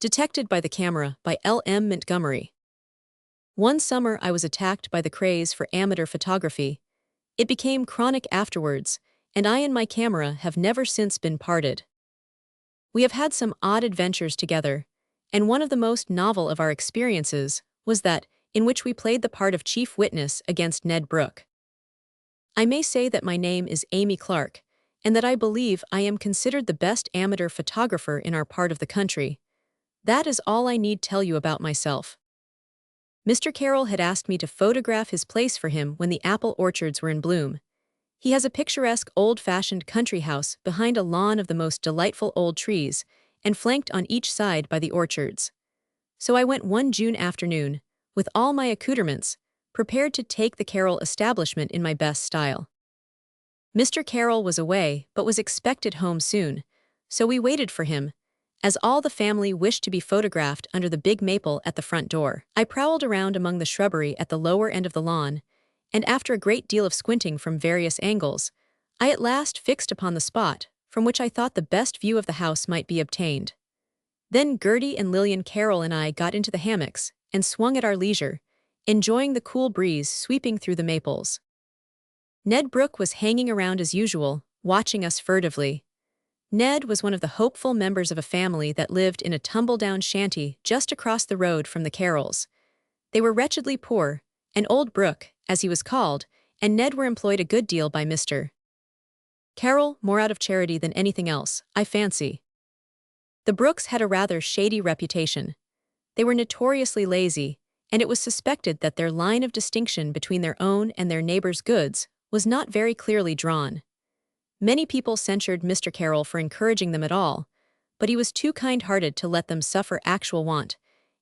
Detected by the Camera by L M Montgomery. One summer I was attacked by the craze for amateur photography. It became chronic afterwards, and I and my camera have never since been parted. We have had some odd adventures together, and one of the most novel of our experiences was that in which we played the part of chief witness against Ned Brooke. I may say that my name is Amy Clark, and that I believe I am considered the best amateur photographer in our part of the country. That is all I need tell you about myself. Mr. Carroll had asked me to photograph his place for him when the apple orchards were in bloom. He has a picturesque old-fashioned country house behind a lawn of the most delightful old trees, and flanked on each side by the orchards. So I went one June afternoon, with all my accoutrements, prepared to take the Carroll establishment in my best style. Mr. Carroll was away but was expected home soon, so we waited for him, as all the family wished to be photographed under the big maple at the front door. I prowled around among the shrubbery at the lower end of the lawn, and after a great deal of squinting from various angles, I at last fixed upon the spot from which I thought the best view of the house might be obtained. Then Gertie and Lillian Carroll and I got into the hammocks and swung at our leisure, enjoying the cool breeze sweeping through the maples. Ned Brooke was hanging around as usual, watching us furtively. Ned was one of the hopeful members of a family that lived in a tumble-down shanty just across the road from the Carrolls. They were wretchedly poor, and old Brooke, as he was called, and Ned were employed a good deal by Mr. Carroll, more out of charity than anything else, I fancy. The Brookes had a rather shady reputation. They were notoriously lazy, and it was suspected that their line of distinction between their own and their neighbors' goods was not very clearly drawn. Many people censured Mr. Carroll for encouraging them at all, but he was too kind-hearted to let them suffer actual want,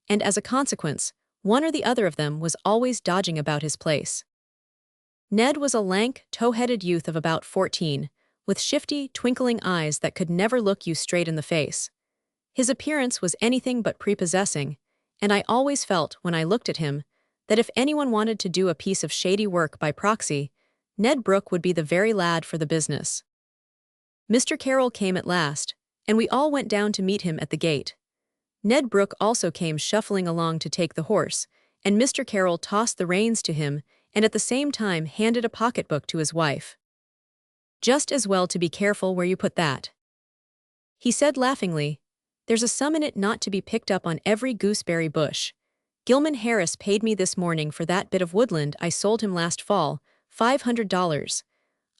and as a consequence, one or the other of them was always dodging about his place. Ned was a lank, tow-headed youth of about 14, with shifty, twinkling eyes that could never look you straight in the face. His appearance was anything but prepossessing, and I always felt, when I looked at him, that if anyone wanted to do a piece of shady work by proxy, Ned Brooke would be the very lad for the business. Mr. Carroll came at last, and we all went down to meet him at the gate. Ned Brooke also came shuffling along to take the horse, and Mr. Carroll tossed the reins to him and at the same time handed a pocketbook to his wife. "Just as well to be careful where you put that," he said laughingly. "There's a sum in it not to be picked up on every gooseberry bush. Gilman Harris paid me this morning for that bit of woodland I sold him last fall, $500.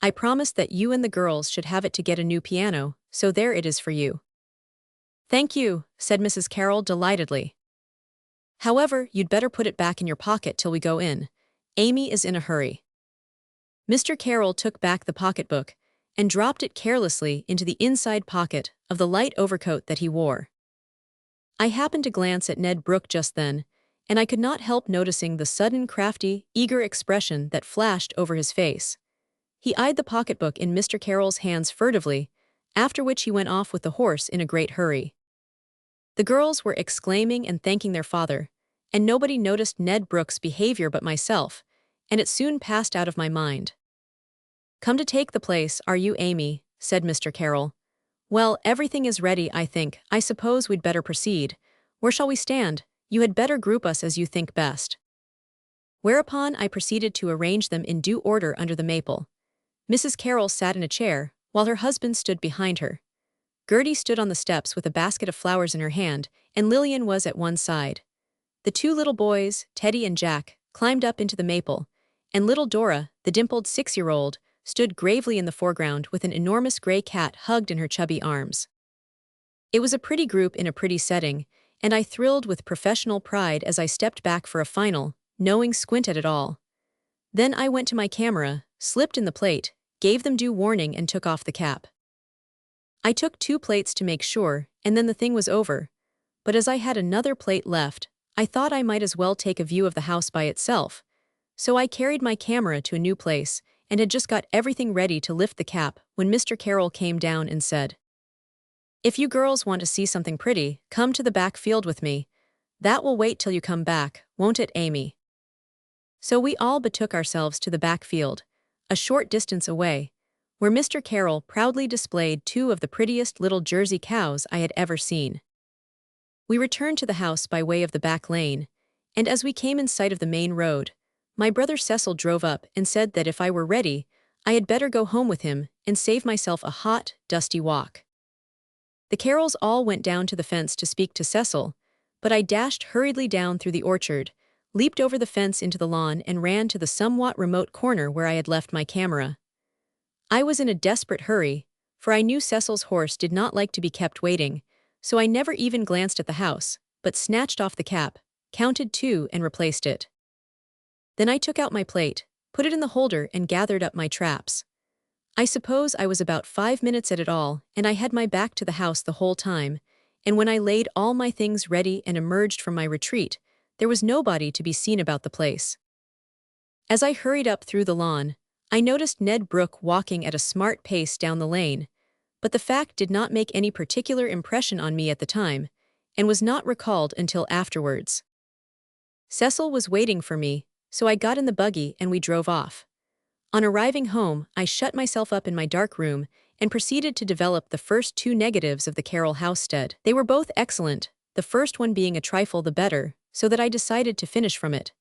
I promised that you and the girls should have it to get a new piano, so there it is for you." "Thank you," said Mrs. Carroll delightedly. "However, you'd better put it back in your pocket till we go in. Amy is in a hurry." Mr. Carroll took back the pocketbook and dropped it carelessly into the inside pocket of the light overcoat that he wore. I happened to glance at Ned Brooke just then, and I could not help noticing the sudden crafty, eager expression that flashed over his face. He eyed the pocketbook in Mr. Carroll's hands furtively, after which he went off with the horse in a great hurry. The girls were exclaiming and thanking their father, and nobody noticed Ned Brooke's behavior but myself, and it soon passed out of my mind. "Come to take the place, are you, Amy?" said Mr. Carroll. "Well, everything is ready, I think. I suppose we'd better proceed. Where shall we stand? You had better group us as you think best." Whereupon I proceeded to arrange them in due order under the maple. Mrs. Carroll sat in a chair, while her husband stood behind her. Gertie stood on the steps with a basket of flowers in her hand, and Lillian was at one side. The two little boys, Teddy and Jack, climbed up into the maple, and little Dora, the dimpled 6-year-old, stood gravely in the foreground with an enormous gray cat hugged in her chubby arms. It was a pretty group in a pretty setting, and I thrilled with professional pride as I stepped back for a final, knowing squint at it all. Then I went to my camera, slipped in the plate, gave them due warning and took off the cap. I took 2 plates to make sure, and then the thing was over. But as I had another plate left, I thought I might as well take a view of the house by itself. So I carried my camera to a new place, and had just got everything ready to lift the cap when Mr. Carroll came down and said, "If you girls want to see something pretty, come to the back field with me. That will wait till you come back, won't it, Amy?" So we all betook ourselves to the back field, a short distance away, where Mr. Carroll proudly displayed 2 of the prettiest little Jersey cows I had ever seen. We returned to the house by way of the back lane, and as we came in sight of the main road, my brother Cecil drove up and said that if I were ready, I had better go home with him and save myself a hot, dusty walk. The Carrolls all went down to the fence to speak to Cecil, but I dashed hurriedly down through the orchard, leaped over the fence into the lawn and ran to the somewhat remote corner where I had left my camera. I was in a desperate hurry, for I knew Cecil's horse did not like to be kept waiting, so I never even glanced at the house, but snatched off the cap, counted 2 and replaced it. Then I took out my plate, put it in the holder and gathered up my traps. I suppose I was about 5 minutes at it all, and I had my back to the house the whole time, and when I laid all my things ready and emerged from my retreat, there was nobody to be seen about the place. As I hurried up through the lawn, I noticed Ned Brooke walking at a smart pace down the lane, but the fact did not make any particular impression on me at the time, and was not recalled until afterwards. Cecil was waiting for me, so I got in the buggy and we drove off. On arriving home, I shut myself up in my dark room and proceeded to develop the first 2 negatives of the Carroll housestead. They were both excellent, the first one being a trifle the better, so that I decided to finish from it.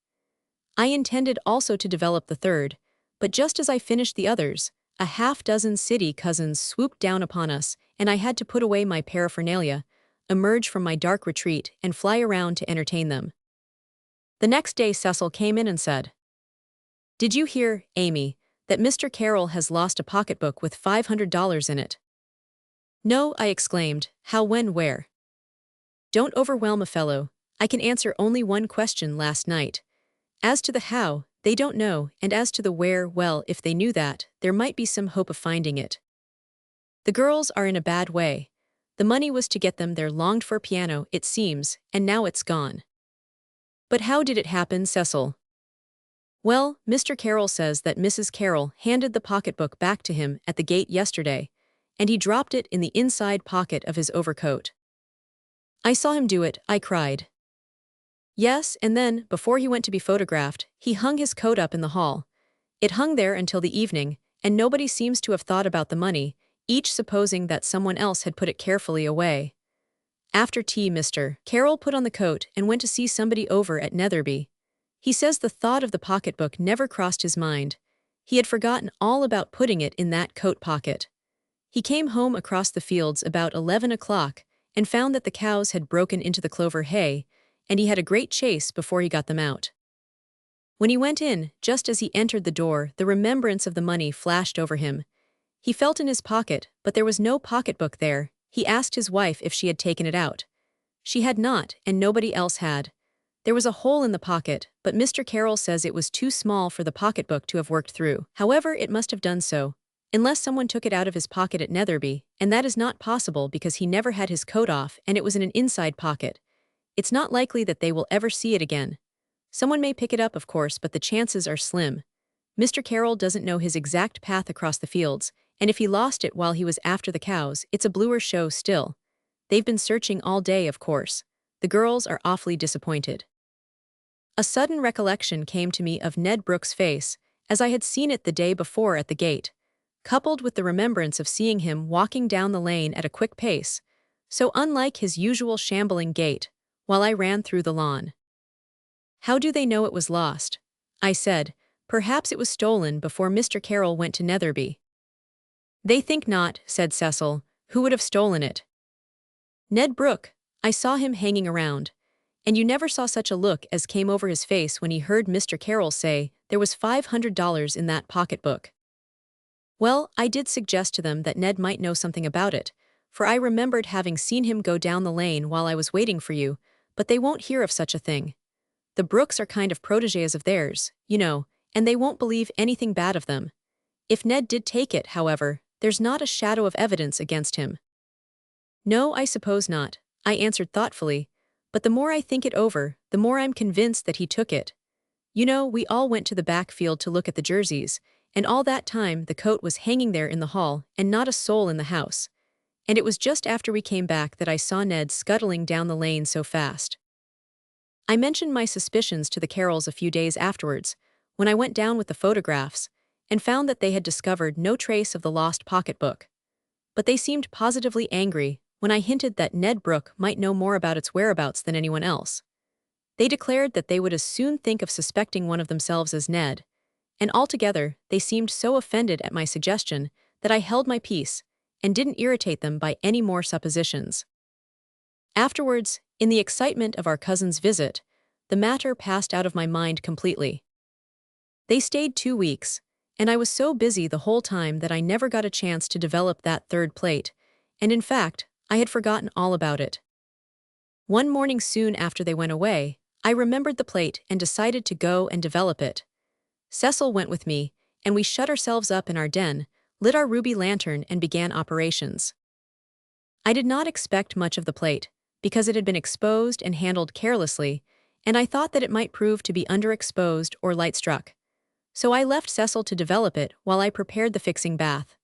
I intended also to develop the third, but just as I finished the others, a half-dozen city cousins swooped down upon us, and I had to put away my paraphernalia, emerge from my dark retreat, and fly around to entertain them. The next day Cecil came in and said, "Did you hear, Amy, that Mr. Carroll has lost a pocketbook with $500 in it?" "No," I exclaimed. "How, when, where?" "Don't overwhelm a fellow. I can answer only one question last night. As to the how, they don't know, and as to the where, well, if they knew that, there might be some hope of finding it. The girls are in a bad way. The money was to get them their longed-for piano, it seems, and now it's gone." "But how did it happen, Cecil?" "Well, Mr. Carroll says that Mrs. Carroll handed the pocketbook back to him at the gate yesterday, and he dropped it in the inside pocket of his overcoat." "I saw him do it," I cried. "Yes, and then, before he went to be photographed, he hung his coat up in the hall. It hung there until the evening, and nobody seems to have thought about the money, each supposing that someone else had put it carefully away. After tea Mr. Carroll put on the coat and went to see somebody over at Netherby. He says the thought of the pocketbook never crossed his mind. He had forgotten all about putting it in that coat pocket. He came home across the fields about 11 o'clock and found that the cows had broken into the clover hay, and he had a great chase before he got them out. When he went in, just as he entered the door, the remembrance of the money flashed over him. He felt in his pocket, but there was no pocketbook there. He asked his wife if she had taken it out. She had not, and nobody else had. There was a hole in the pocket, but Mr. Carroll says it was too small for the pocketbook to have worked through. However, it must have done so, unless someone took it out of his pocket at Netherby, and that is not possible because he never had his coat off and it was in an inside pocket. It's not likely that they will ever see it again. Someone may pick it up, of course, but the chances are slim. Mr. Carroll doesn't know his exact path across the fields, and if he lost it while he was after the cows, it's a bluer show still. They've been searching all day, of course. The girls are awfully disappointed." A sudden recollection came to me of Ned Brooke's face, as I had seen it the day before at the gate, coupled with the remembrance of seeing him walking down the lane at a quick pace, so unlike his usual shambling gait, while I ran through the lawn. "How do they know it was lost?" I said. "Perhaps it was stolen before Mr. Carroll went to Netherby." "They think not," said Cecil. "Who would have stolen it?" "Ned Brooke. I saw him hanging around. And you never saw such a look as came over his face when he heard Mr. Carroll say there was $500 in that pocketbook." "Well, I did suggest to them that Ned might know something about it, for I remembered having seen him go down the lane while I was waiting for you, but they won't hear of such a thing. The Brookes are kind of protégés of theirs, you know, and they won't believe anything bad of them. If Ned did take it, however, there's not a shadow of evidence against him." "No, I suppose not," I answered thoughtfully, "but the more I think it over, the more I'm convinced that he took it. You know, we all went to the back field to look at the jerseys, and all that time the coat was hanging there in the hall and not a soul in the house. And it was just after we came back that I saw Ned scuttling down the lane so fast." I mentioned my suspicions to the Carrolls a few days afterwards, when I went down with the photographs, and found that they had discovered no trace of the lost pocketbook. But they seemed positively angry when I hinted that Ned Brooke might know more about its whereabouts than anyone else. They declared that they would as soon think of suspecting one of themselves as Ned, and altogether they seemed so offended at my suggestion that I held my peace and didn't irritate them by any more suppositions. Afterwards, in the excitement of our cousin's visit, the matter passed out of my mind completely. They stayed 2 weeks, and I was so busy the whole time that I never got a chance to develop that third plate, and in fact, I had forgotten all about it. One morning soon after they went away, I remembered the plate and decided to go and develop it. Cecil went with me, and we shut ourselves up in our den, lit our ruby lantern and began operations. I did not expect much of the plate, because it had been exposed and handled carelessly, and I thought that it might prove to be underexposed or light-struck. So I left Cecil to develop it while I prepared the fixing bath.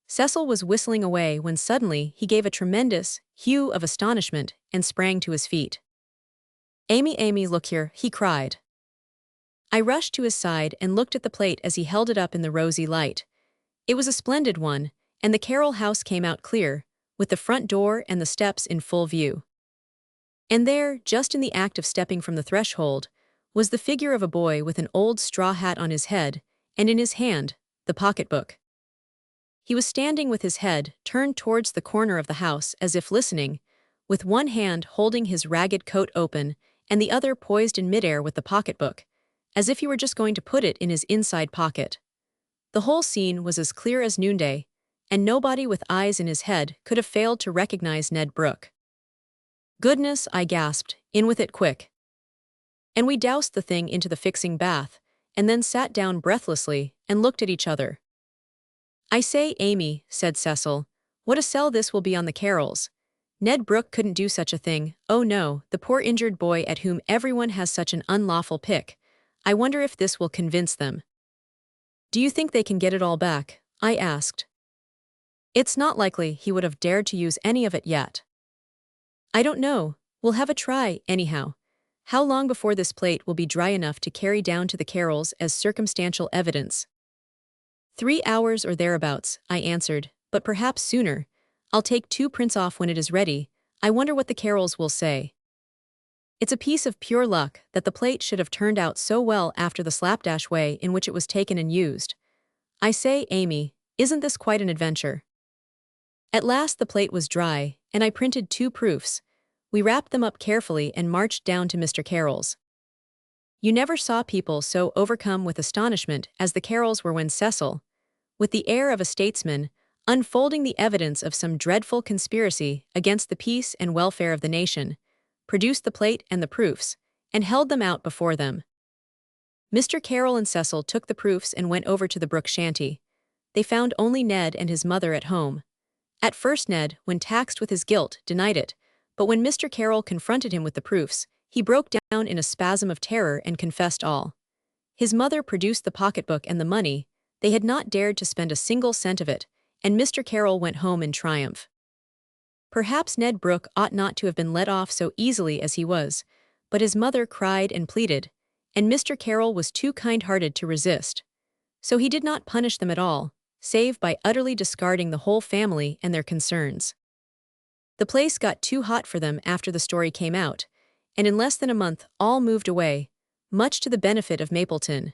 Cecil was whistling away when suddenly he gave a tremendous hue of astonishment and sprang to his feet. "Amy, Amy, look here," he cried. I rushed to his side and looked at the plate as he held it up in the rosy light. It was a splendid one, and the Carroll house came out clear, with the front door and the steps in full view. And there, just in the act of stepping from the threshold, was the figure of a boy with an old straw hat on his head, and in his hand, the pocketbook. He was standing with his head turned towards the corner of the house as if listening, with one hand holding his ragged coat open and the other poised in midair with the pocketbook, as if he were just going to put it in his inside pocket. The whole scene was as clear as noonday, and nobody with eyes in his head could have failed to recognize Ned Brooke. "Goodness," I gasped, "in with it quick." And we doused the thing into the fixing bath, and then sat down breathlessly and looked at each other. "I say, Amy," said Cecil, "what a sell this will be on the Carrolls. Ned Brooke couldn't do such a thing. Oh no, the poor injured boy at whom everyone has such an unlawful pick. I wonder if this will convince them." "Do you think they can get it all back?" I asked. "It's not likely he would have dared to use any of it yet." "I don't know. We'll have a try, anyhow. How long before this plate will be dry enough to carry down to the Carrolls as circumstantial evidence?" 3 hours or thereabouts," I answered, "but perhaps sooner. I'll take 2 prints off when it is ready. I wonder what the Carrolls will say." It's a piece of pure luck that the plate should have turned out so well after the slapdash way in which it was taken and used. I say, Amy, isn't this quite an adventure? At last the plate was dry, and I printed 2 proofs. We wrapped them up carefully and marched down to Mr. Carroll's. You never saw people so overcome with astonishment as the Carrolls were when Cecil, with the air of a statesman, unfolding the evidence of some dreadful conspiracy against the peace and welfare of the nation, produced the plate and the proofs, and held them out before them. Mr. Carroll and Cecil took the proofs and went over to the Brooke shanty. They found only Ned and his mother at home. At first Ned, when taxed with his guilt, denied it, but when Mr. Carroll confronted him with the proofs, he broke down in a spasm of terror and confessed all. His mother produced the pocketbook and the money. They had not dared to spend a single cent of it, and Mr. Carroll went home in triumph. Perhaps Ned Brooke ought not to have been let off so easily as he was, but his mother cried and pleaded, and Mr. Carroll was too kind-hearted to resist. So he did not punish them at all, save by utterly discarding the whole family and their concerns. The place got too hot for them after the story came out, and in less than a month all moved away, much to the benefit of Mapleton.